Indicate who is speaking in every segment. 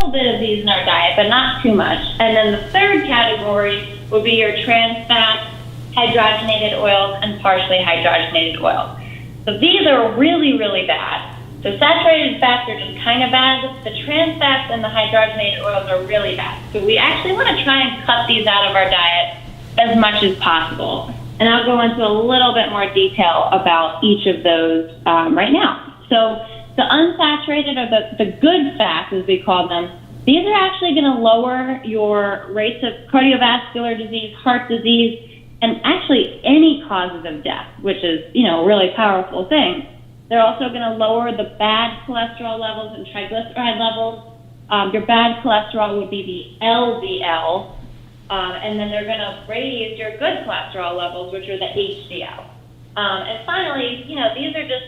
Speaker 1: little bit of these in our diet, but not too much. And then the third category would be your trans fats, hydrogenated oils, and partially hydrogenated oils. So these are really, really bad. So saturated fats are just kind of bad. The trans fats and the hydrogenated oils are really bad. So we actually want to try and cut these out of our diet as much as possible. And I'll go into a little bit more detail about each of those right now. So the unsaturated, or the good fats, as we call them, these are actually going to lower your rates of cardiovascular disease, heart disease, and actually any causes of death, which is, a really powerful thing. They're also going to lower the bad cholesterol levels and triglyceride levels. Your bad cholesterol would be the LDL, and then they're going to raise your good cholesterol levels, which are the HDL. And finally, these are just,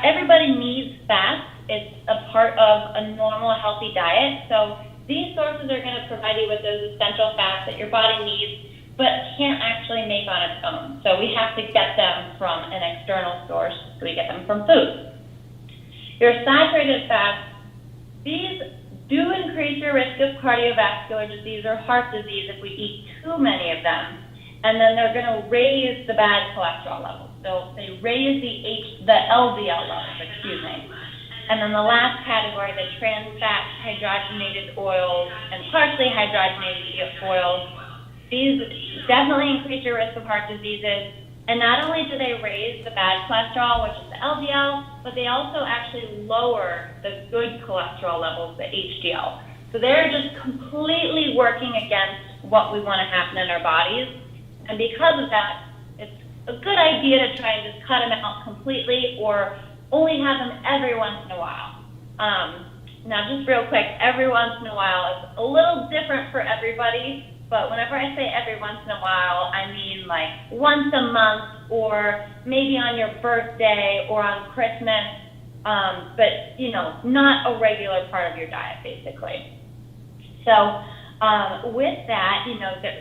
Speaker 1: everybody needs fats. It's a part of a normal, healthy diet. So these sources are going to provide you with those essential fats that your body needs, but can't actually make on its own. So we have to get them from an external source. So we get them from food. Your saturated fats, these do increase your risk of cardiovascular disease or heart disease if we eat too many of them. And then they're going to raise the bad cholesterol levels. So they raise the LDL levels, And then the last category, the trans fats, hydrogenated oils, and partially hydrogenated oils, these definitely increase your risk of heart diseases. And not only do they raise the bad cholesterol, which is the LDL, but they also actually lower the good cholesterol levels, the HDL. So they're just completely working against what we want to happen in our bodies. And because of that, it's a good idea to try and just cut them out completely or only have them every once in a while. Now, just real quick, every once in a while is a little different for everybody. But whenever I say every once in a while, I mean like once a month or maybe on your birthday or on Christmas, but, not a regular part of your diet, basically. So with that,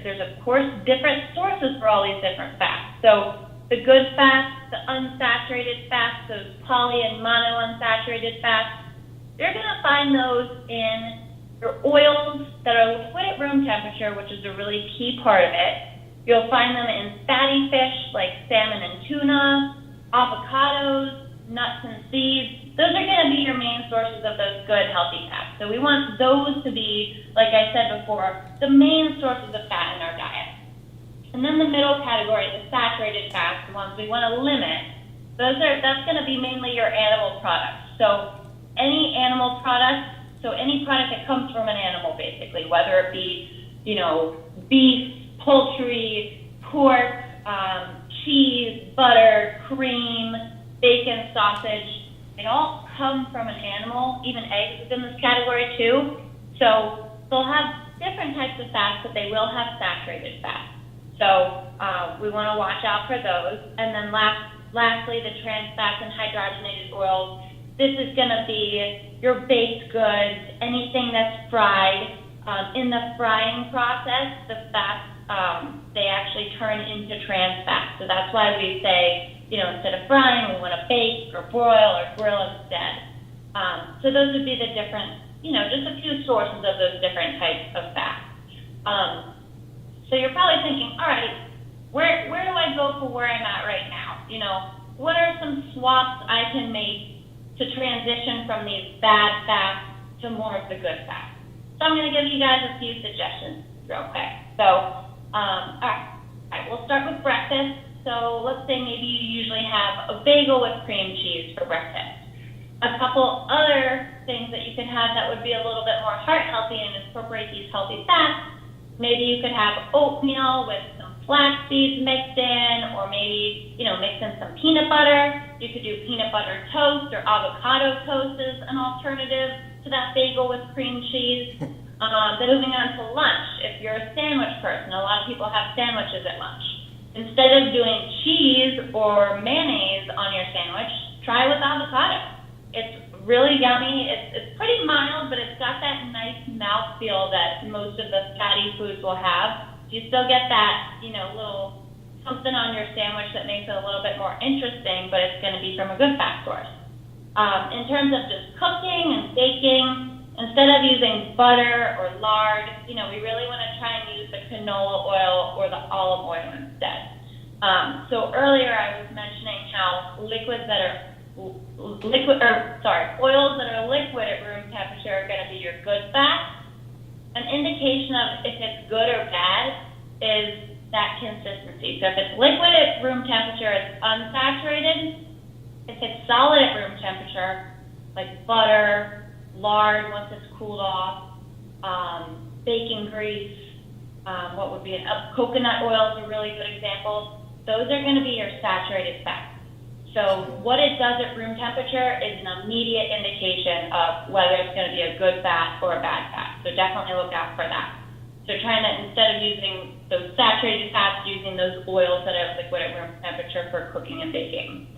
Speaker 1: there's, of course, different sources for all these different fats. So the good fats, the unsaturated fats, those poly and monounsaturated fats, you're going to find those in your oils that are liquid at room temperature, which is a really key part of it. You'll find them in fatty fish like salmon and tuna, avocados, nuts and seeds. Those are going to be your main sources of those good, healthy fats. So we want those to be, like I said before, the main sources of fat in our diet. And then the middle category, the saturated fats, the ones we want to limit, that's going to be mainly your animal products. So any animal product, so any product that comes from an animal, basically, whether it be, beef, poultry, pork, cheese, butter, cream, bacon, sausage, they all come from an animal. Even eggs is in this category too. So they'll have different types of fats, but they will have saturated fats. So we want to watch out for those. And then lastly, the trans fats and hydrogenated oils. This is going to be your baked goods, anything that's fried. In the frying process, the fats, they actually turn into trans fats. So that's why we say, instead of frying, we want to bake or broil or grill instead. So those would be the different, just a few sources of those different types of fats. So you're probably thinking, all right, where do I go for where I'm at right now? What are some swaps I can make to transition from these bad fats to more of the good fats? So I'm going to give you guys a few suggestions real quick. So, all right, we'll start with breakfast. So let's say maybe you usually have a bagel with cream cheese for breakfast. A couple other things that you could have that would be a little bit more heart healthy and incorporate these healthy fats. Maybe you could have oatmeal with some flax seeds mixed in, or maybe, mix in some peanut butter. You could do peanut butter toast or avocado toast as an alternative to that bagel with cream cheese. Then moving on to lunch, if you're a sandwich person, a lot of people have sandwiches at lunch. Instead of doing cheese or mayonnaise on your sandwich, try with avocado. It's really yummy. It's pretty mild, but it's got that nice mouthfeel that most of the fatty foods will have. You still get that, little something on your sandwich that makes it a little bit more interesting, but it's going to be from a good fat source. In terms of just cooking and baking, instead of using butter or lard, we really want to try and use the canola oil or the olive oil instead. So earlier I was mentioning how oils that are liquid at room temperature are going to be your good fats. An indication of if it's good or bad is that consistency. So if it's liquid at room temperature, it's unsaturated. If it's solid at room temperature, like butter, lard once it's cooled off, bacon grease, what would be coconut oil is a really good example. Those are going to be your saturated fats. So what it does at room temperature is an immediate indication of whether it's going to be a good fat or a bad fat. So definitely look out for that. So trying to, instead of using those saturated fats, using those oils that are liquid at room temperature for cooking and baking.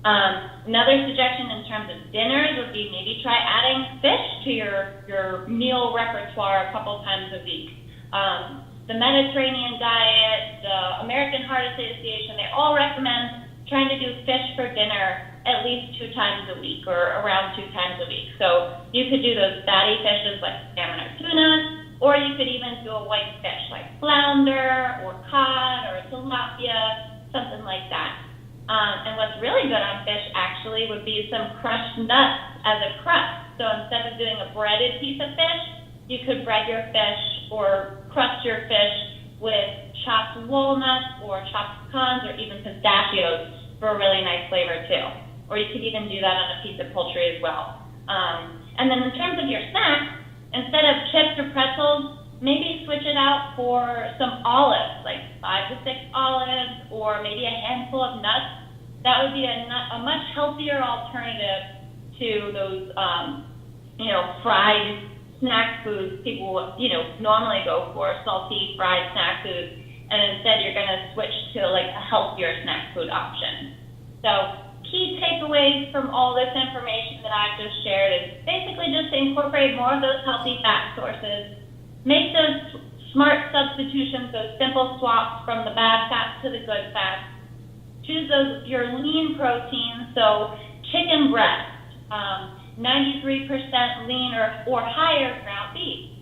Speaker 1: Another suggestion in terms of dinners would be maybe try adding fish to your meal repertoire a couple times a week. The Mediterranean diet, the American Heart Association, they all recommend trying to do fish for dinner at least 2 times a week or around 2 times a week. So you could do those fatty fishes like salmon or tuna, or you could even do a white fish like flounder or cod or tilapia, something like that. And what's really good on fish actually would be some crushed nuts as a crust. So instead of doing a breaded piece of fish, you could bread your fish or crust your fish with chopped walnuts or chopped pecans or even pistachios for a really nice flavor too. Or you could even do that on a piece of poultry as well. And then in terms of your snacks, instead of chips or pretzels, maybe switch it out for some olives, like 5 to 6 olives or maybe a handful of nuts. That would be a much healthier alternative to those, fried snack foods people, normally go for, salty fried snack foods. And instead you're going to switch to like a healthier snack food option. So key takeaways from all this information that I've just shared is basically just to incorporate more of those healthy fat sources, make those smart substitutions, those simple swaps from the bad fats to the good fats, choose your lean proteins, so chicken breast, 93% lean or higher ground beef,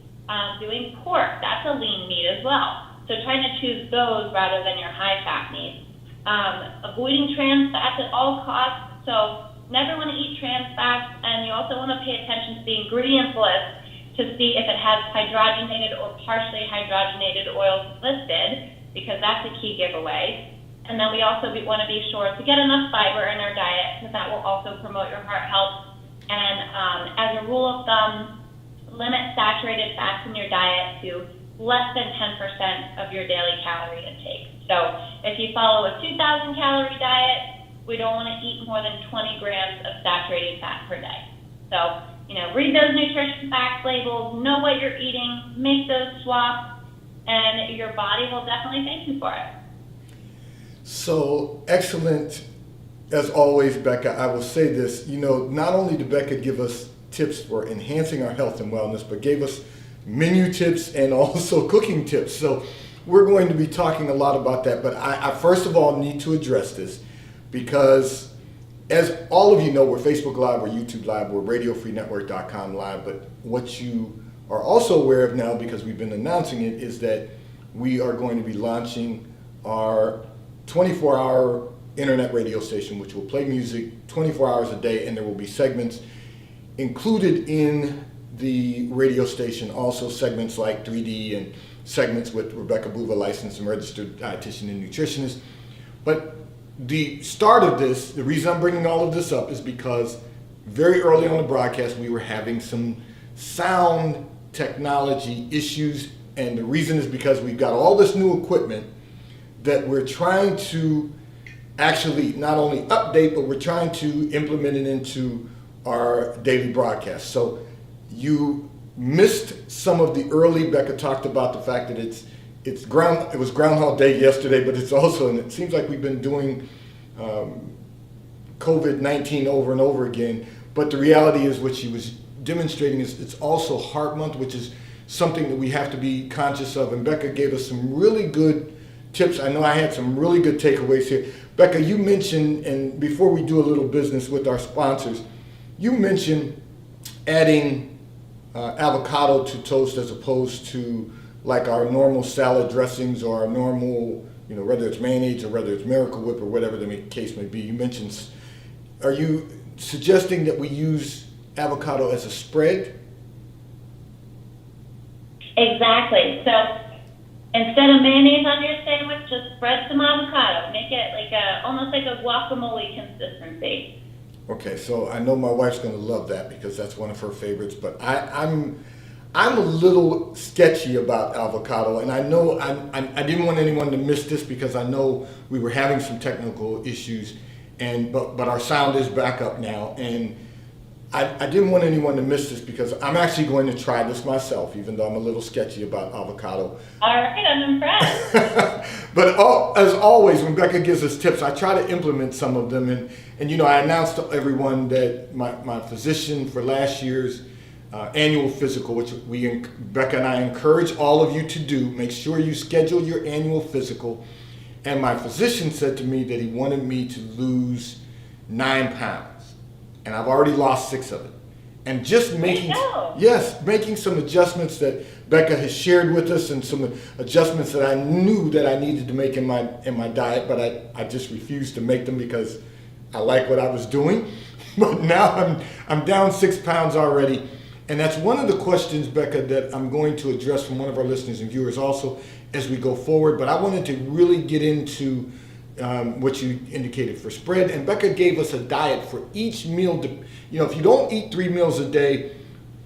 Speaker 1: doing pork, that's a lean meat as well. So trying to choose those rather than your high-fat meats. Avoiding trans fats at all costs. So never want to eat trans fats, and you also want to pay attention to the ingredients list to see if it has hydrogenated or partially hydrogenated oils listed, because that's a key giveaway. And then we also want to be sure to get enough fiber in our diet, because that will also promote your heart health. And as a rule of thumb, limit saturated fats in your diet to less than 10% of your daily calorie intake. So if you follow a 2,000 calorie diet, we don't want to eat more than 20 grams of saturated fat per day. So, read those nutrition facts labels, know what you're eating, make those swaps, and your body will definitely thank you for it.
Speaker 2: So excellent, as always, Becca. I will say this, not only did Becca give us tips for enhancing our health and wellness, but gave us menu tips and also cooking tips. So we're going to be talking a lot about that, but I first of all need to address this because, as all of you know, we're Facebook Live, we're YouTube Live, we're RadioFreeNetwork.com Live, but what you are also aware of now, because we've been announcing it, is that we are going to be launching our 24-hour internet radio station, which will play music 24 hours a day, and there will be segments included in the radio station, also segments like 3D and segments with Rebecca Buva, licensed and registered dietitian and nutritionist. But the start of this, the reason I'm bringing all of this up is because very early on the broadcast we were having some sound technology issues, and the reason is because we've got all this new equipment that we're trying to actually not only update, but we're trying to implement it into our daily broadcast. So you missed some of the early. Becca talked about the fact that it was Groundhog Day yesterday, but it's also, and it seems like we've been doing COVID-19 over and over again. But the reality is, what she was demonstrating is it's also Heart Month, which is something that we have to be conscious of. And Becca gave us some really good tips. I know I had some really good takeaways here. Becca, you mentioned, and before we do a little business with our sponsors, you mentioned adding avocado to toast as opposed to like our normal salad dressings or our normal, whether it's mayonnaise or whether it's Miracle Whip or whatever the case may be. You mentioned, are you suggesting that we use avocado as a spread?
Speaker 1: Exactly. So instead of mayonnaise on your sandwich, just spread some avocado. Make it like almost like a guacamole consistency.
Speaker 2: Okay, so I know my wife's going to love that because that's one of her favorites. But I'm a little sketchy about avocado, and I know I didn't want anyone to miss this because I know we were having some technical issues, but our sound is back up now, and I didn't want anyone to miss this because I'm actually going to try this myself, even though I'm a little sketchy about avocado.
Speaker 1: All right, I'm impressed.
Speaker 2: But as always, when Becca gives us tips, I try to implement some of them. And I announced to everyone that my physician for last year's annual physical, which Becca and I encourage all of you to do, make sure you schedule your annual physical. And my physician said to me that he wanted me to lose 9 pounds. And I've already lost 6 of it. And just making some adjustments that Becca has shared with us and some adjustments that I knew that I needed to make in my diet, but I just refused to make them because I like what I was doing. But now I'm down 6 pounds already. And that's one of the questions, Becca, that I'm going to address from one of our listeners and viewers also as we go forward. But I wanted to really get into what you indicated for spread. And Becca gave us a diet for each meal. If you don't eat 3 meals a day,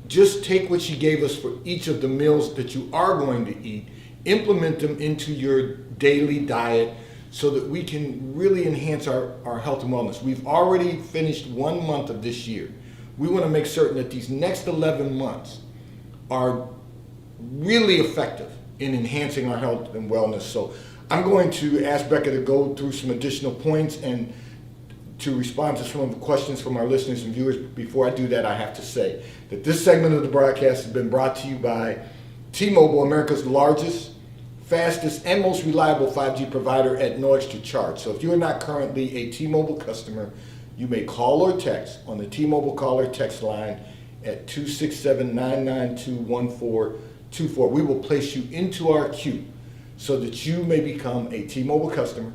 Speaker 2: just take what she gave us for each of the meals that you are going to eat, implement them into your daily diet so that we can really enhance our health and wellness. We've already finished 1 month of this year. We want to make certain that these next 11 months are really effective in enhancing our health and wellness. So I'm going to ask Becca to go through some additional points and to respond to some of the questions from our listeners and viewers. Before I do that, I have to say that this segment of the broadcast has been brought to you by T-Mobile, America's largest, fastest, and most reliable 5G provider at no extra charge. So if you are not currently a T-Mobile customer, you may call or text on the T-Mobile call or text line at 267-992-1424. We will place you into our queue so that you may become a T-Mobile customer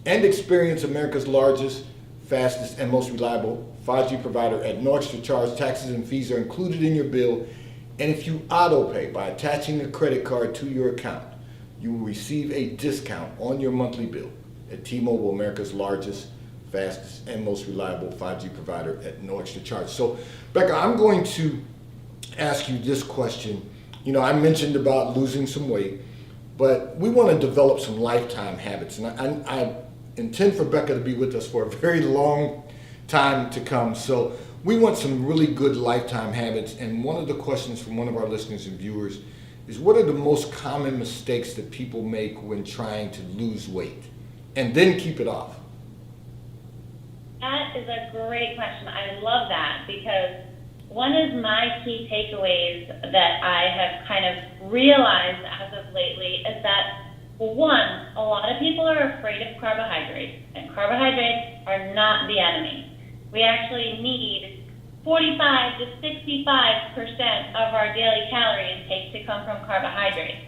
Speaker 2: and experience America's largest, fastest, and most reliable 5G provider at no extra charge. Taxes and fees are included in your bill. And if you auto pay by attaching a credit card to your account, you will receive a discount on your monthly bill at T-Mobile, America's largest, fastest, and most reliable 5G provider at no extra charge. So, Becca, I'm going to ask you this question. I mentioned about losing some weight, but we want to develop some lifetime habits. And I intend for Becca to be with us for a very long time to come. So we want some really good lifetime habits. And one of the questions from one of our listeners and viewers is, what are the most common mistakes that people make when trying to lose weight and then keep it off?
Speaker 1: That is a great question. I love that because one of my key takeaways that I have kind of realized as of lately is that, one, a lot of people are afraid of carbohydrates, and carbohydrates are not the enemy. We actually need 45 to 65% of our daily calorie intake to come from carbohydrates.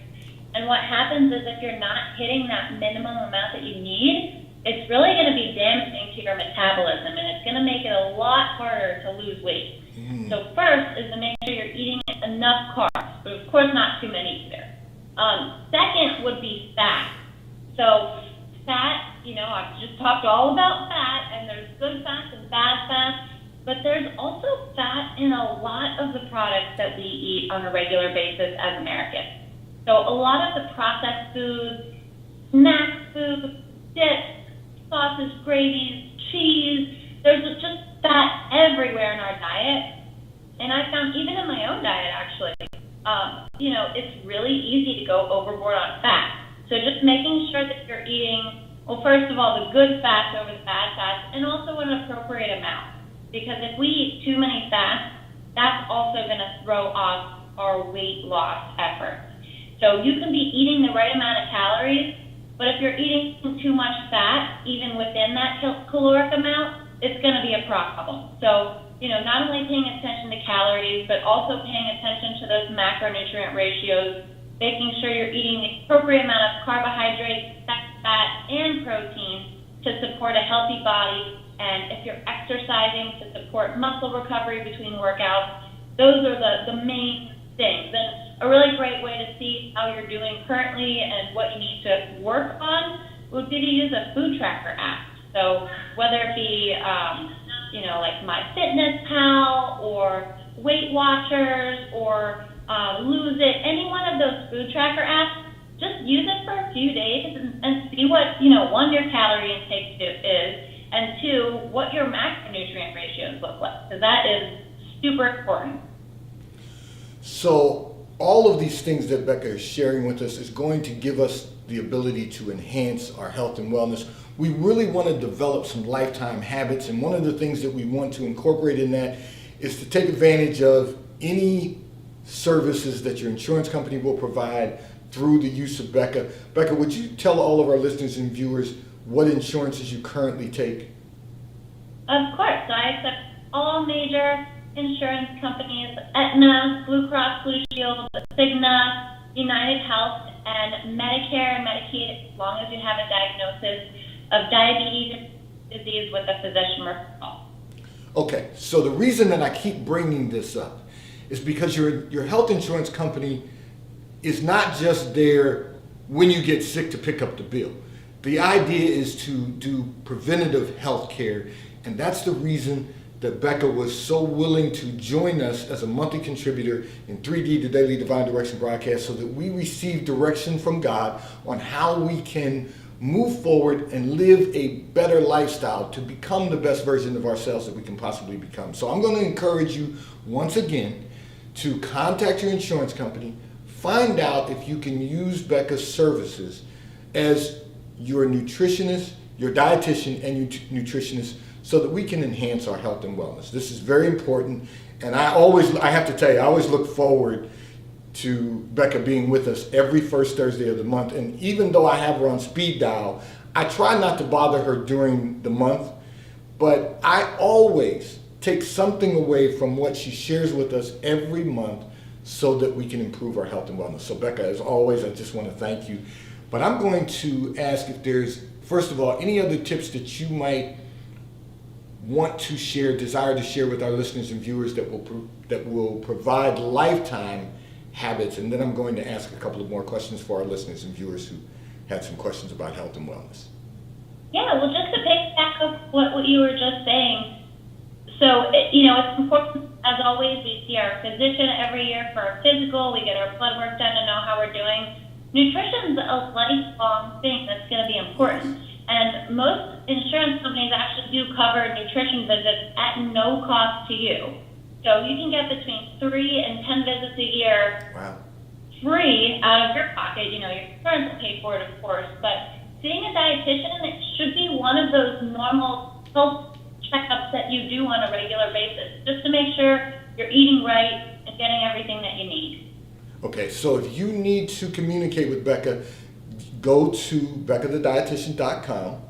Speaker 1: And what happens is if you're not hitting that minimum amount that you need, it's really going to be damaging to your metabolism, and it's going to make it a lot harder to lose weight. So first is to make sure you're eating enough carbs, but of course not too many either. Second would be fat. So fat, I've just talked all about fat, and there's good fats and bad fats, but there's also fat in a lot of the products that we eat on a regular basis as Americans. So a lot of the processed foods, snack foods, dips, sauces, gravies, cheese, there's just fat everywhere in our diet. And I found even in my own diet, actually, it's really easy to go overboard on fat. So just making sure that you're eating, well, first of all, the good fats over the bad fats, and also an appropriate amount. Because if we eat too many fats, that's also going to throw off our weight loss efforts. So you can be eating the right amount of calories, but if you're eating too much fat, even within that caloric amount, it's going to be a problem. So not only paying attention to calories, but also paying attention to those macronutrient ratios, making sure you're eating the appropriate amount of carbohydrates, fat, and protein to support a healthy body. And if you're exercising to support muscle recovery between workouts, those are the main things. And a really great way to see how you're doing currently and what you need to work on would be to use a food tracker app. So whether it be, like MyFitnessPal or Weight Watchers or Lose It, any one of those food tracker apps, just use it for a few days and see what, one, your calorie intake is, and two, what your macronutrient ratios look like, because that is super important.
Speaker 2: So all of these things that Becca is sharing with us is going to give us the ability to enhance our health and wellness. We really want to develop some lifetime habits, and one of the things that we want to incorporate in that is to take advantage of any services that your insurance company will provide through the use of Becca. Becca, would you tell all of our listeners and viewers what insurances you currently take?
Speaker 1: Of course. So I accept all major insurance companies: Aetna, Blue Cross Blue Shield, Cigna, United Health, and Medicare and Medicaid, as long as you have a diagnosis of diabetes disease with a physician referral.
Speaker 2: Okay, so the reason that I keep bringing this up is because your health insurance company is not just there when you get sick to pick up the bill. The idea is to do preventative health care, and that's the reason that Becca was so willing to join us as a monthly contributor in 3D, the Daily Divine Direction broadcast, so that we receive direction from God on how we can move forward and live a better lifestyle to become the best version of ourselves that we can possibly become. So I'm going to encourage you once again to contact your insurance company, find out if you can use Becca's services as your nutritionist, your dietitian, and your nutritionist, so that we can enhance our health and wellness. This is very important, and I have to tell you, I always look forward to Becca being with us every first Thursday of the month. And even though I have her on speed dial, I try not to bother her during the month, but I always take something away from what she shares with us every month so that we can improve our health and wellness. So Becca, as always, I just want to thank you. But I'm going to ask if there's, first of all, any other tips that you might want to share, desire to share with our listeners and viewers that will provide lifetime habits. And then I'm going to ask a couple of more questions for our listeners and viewers who had some questions about health and wellness.
Speaker 1: Yeah, well, just to pick back up what you were just saying. So, it's important, as always, we see our physician every year for our physical. We get our blood work done to know how we're doing. Nutrition's a lifelong thing that's going to be important. And most insurance companies actually do cover nutrition visits at no cost to you. So you can get between 3 and 10 visits a year.
Speaker 2: Wow.
Speaker 1: Free out of your pocket. Your insurance will pay for it, of course. But seeing a dietitian, it should be one of those normal health checkups that you do on a regular basis, just to make sure you're eating right and getting everything that you need.
Speaker 2: Okay, so if you need to communicate with Becca, go to beccathedietitian.com.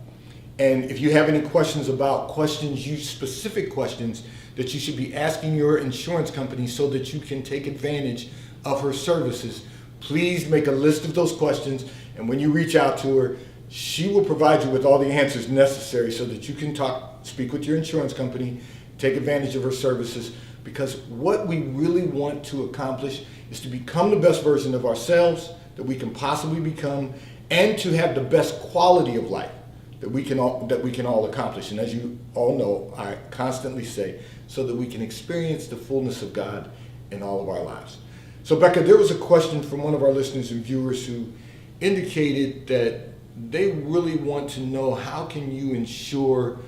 Speaker 2: And if you have any questions about specific questions that you should be asking your insurance company so that you can take advantage of her services, please make a list of those questions. And when you reach out to her, she will provide you with all the answers necessary so that you can speak with your insurance company, take advantage of her services. Because what we really want to accomplish is to become the best version of ourselves that we can possibly become, and to have the best quality of life that we can all accomplish. And as you all know, I constantly say, so that we can experience the fullness of God in all of our lives. So Becca, there was a question from one of our listeners and viewers who indicated that they really want to know, how can you ensure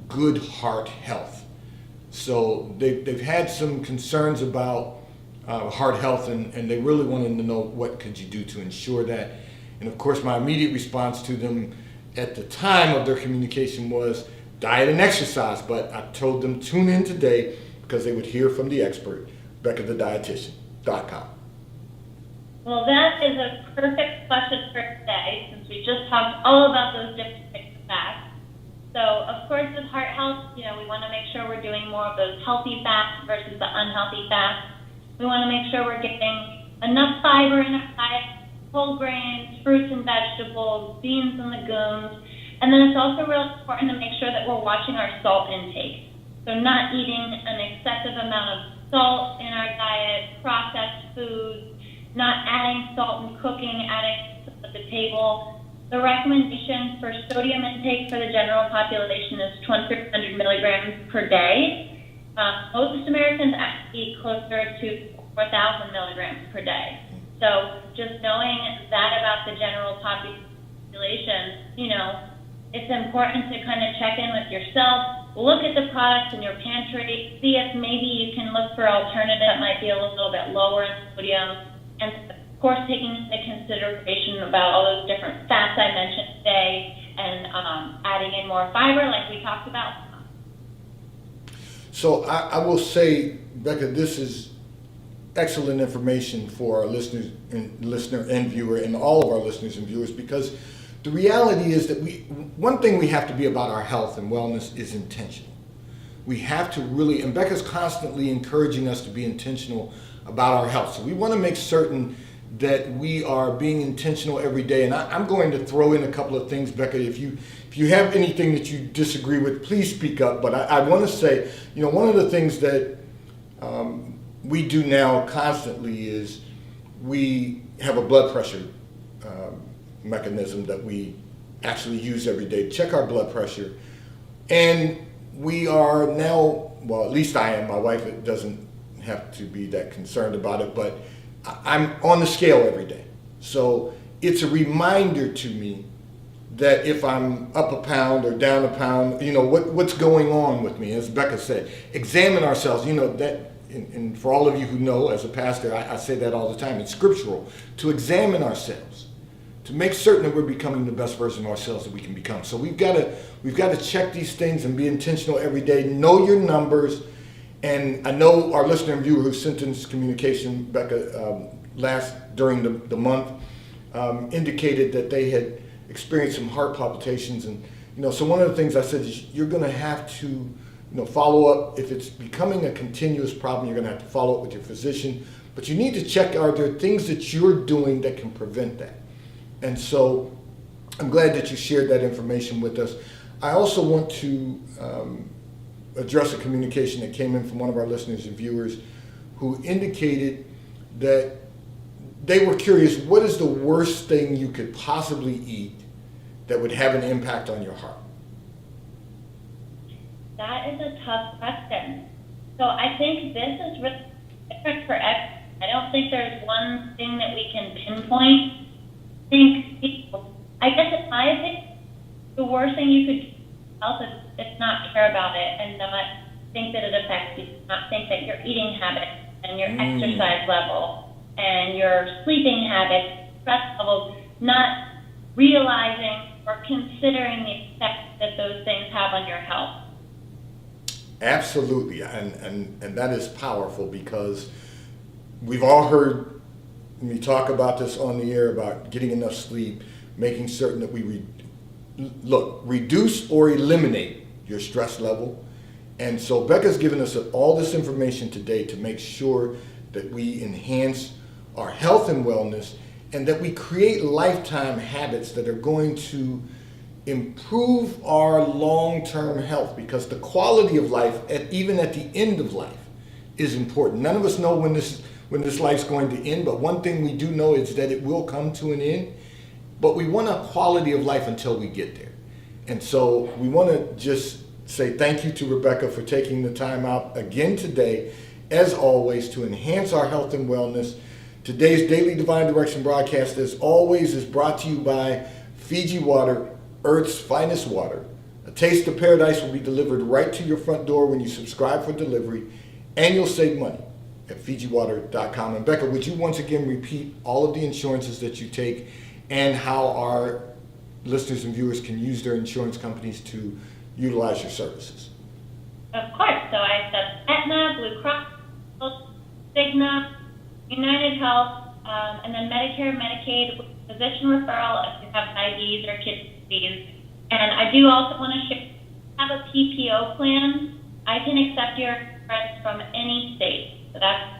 Speaker 2: good heart health? So they've had some concerns about heart health, and they really wanted to know, what could you do to ensure that? And of course, my immediate response to them at the time of their communication was diet and exercise. But I told them, tune in today, because they would hear from the expert, beccathedietitian.com.
Speaker 1: Well, that is a perfect question for today, since we just talked all about those different types of fats. So, of course, with heart health, we want to make sure we're doing more of those healthy fats versus the unhealthy fats. We want to make sure we're getting enough fiber in our diet, whole grains, fruits and vegetables, beans and legumes. And then it's also really important to make sure that we're watching our salt intake. So not eating an excessive amount of salt in our diet, processed foods, not adding salt in cooking, adding salt at the table. The recommendation for sodium intake for the general population is 2,300 milligrams per day. Most Americans actually eat closer to 4,000 milligrams per day. So just knowing that about the general population, it's important to kind of check in with yourself, look at the products in your pantry, see if maybe you can look for alternatives that might be a little bit lower in sodium, and of course taking into consideration about all those different fats I mentioned today, and adding in more fiber like we talked about.
Speaker 2: So I will say, Becca, this is excellent information for our listener and viewer, and all of our listeners and viewers, because the reality is that one thing we have to be about our health and wellness is intentional. We have to really, and Becca's constantly encouraging us to be intentional about our health. So we want to make certain that we are being intentional every day. And I'm going to throw in a couple of things, Becca. If you have anything that you disagree with, please speak up. But I want to say, one of the things that we do now constantly is we have a blood pressure mechanism that we actually use every day to check our blood pressure. And we are now, well, at least I am, my wife doesn't have to be that concerned about it, but I'm on the scale every day. So it's a reminder to me that if I'm up a pound or down a pound, what's going on with me. As Becca said, examine ourselves. And for all of you who know, as a pastor, I say that all the time. It's scriptural to examine ourselves, to make certain that we're becoming the best version of ourselves that we can become. So we've got to check these things and be intentional every day. Know your numbers. And I know our listener and viewer who sent in this communication, Becca, during the month, indicated that they had experienced some heart palpitations. And, so one of the things I said is you're going to have to, follow up. If it's becoming a continuous problem, you're going to have to follow up with your physician. But you need to check, are there things that you're doing that can prevent that? And so I'm glad that you shared that information with us. I also want to address a communication that came in from one of our listeners and viewers who indicated that they were curious, what is the worst thing you could possibly eat that would have an impact on your heart?
Speaker 1: That is a tough question. So I think this is really different for everyone. I don't think there's one thing that we can pinpoint. I guess in my opinion, the worst thing you could do is not care about it and not think that it affects you, not think that your eating habits and your exercise level and your sleeping habits, stress levels, not realizing or considering the effects that those things have on your health.
Speaker 2: Absolutely, and that is powerful, because we've all heard me talk about this on the air about getting enough sleep, making certain that we reduce or eliminate your stress level. And so Becca's given us all this information today to make sure that we enhance our health and wellness, and that we create lifetime habits that are going to improve our long-term health, because the quality of life, even at the end of life, is important. None of us know when this life's going to end, but one thing we do know is that it will come to an end. But we want a quality of life until we get there. And so we want to just say thank you to Rebecca for taking the time out again today, as always, to enhance our health and wellness. Today's Daily Divine Direction broadcast, as always, is brought to you by Fiji Water, Earth's finest water. A taste of paradise will be delivered right to your front door when you subscribe for delivery, and you'll save money at FijiWater.com. And Becca, would you once again repeat all of the insurances that you take and how our listeners and viewers can use their insurance companies to utilize your services?
Speaker 1: Of course. So I said Aetna, Blue Cross, Cigna, United Health, and then Medicare, Medicaid, physician referral if you have diabetes or kidney disease. And I do also want to share have a PPO plan, I can accept your insurance from any state. So that's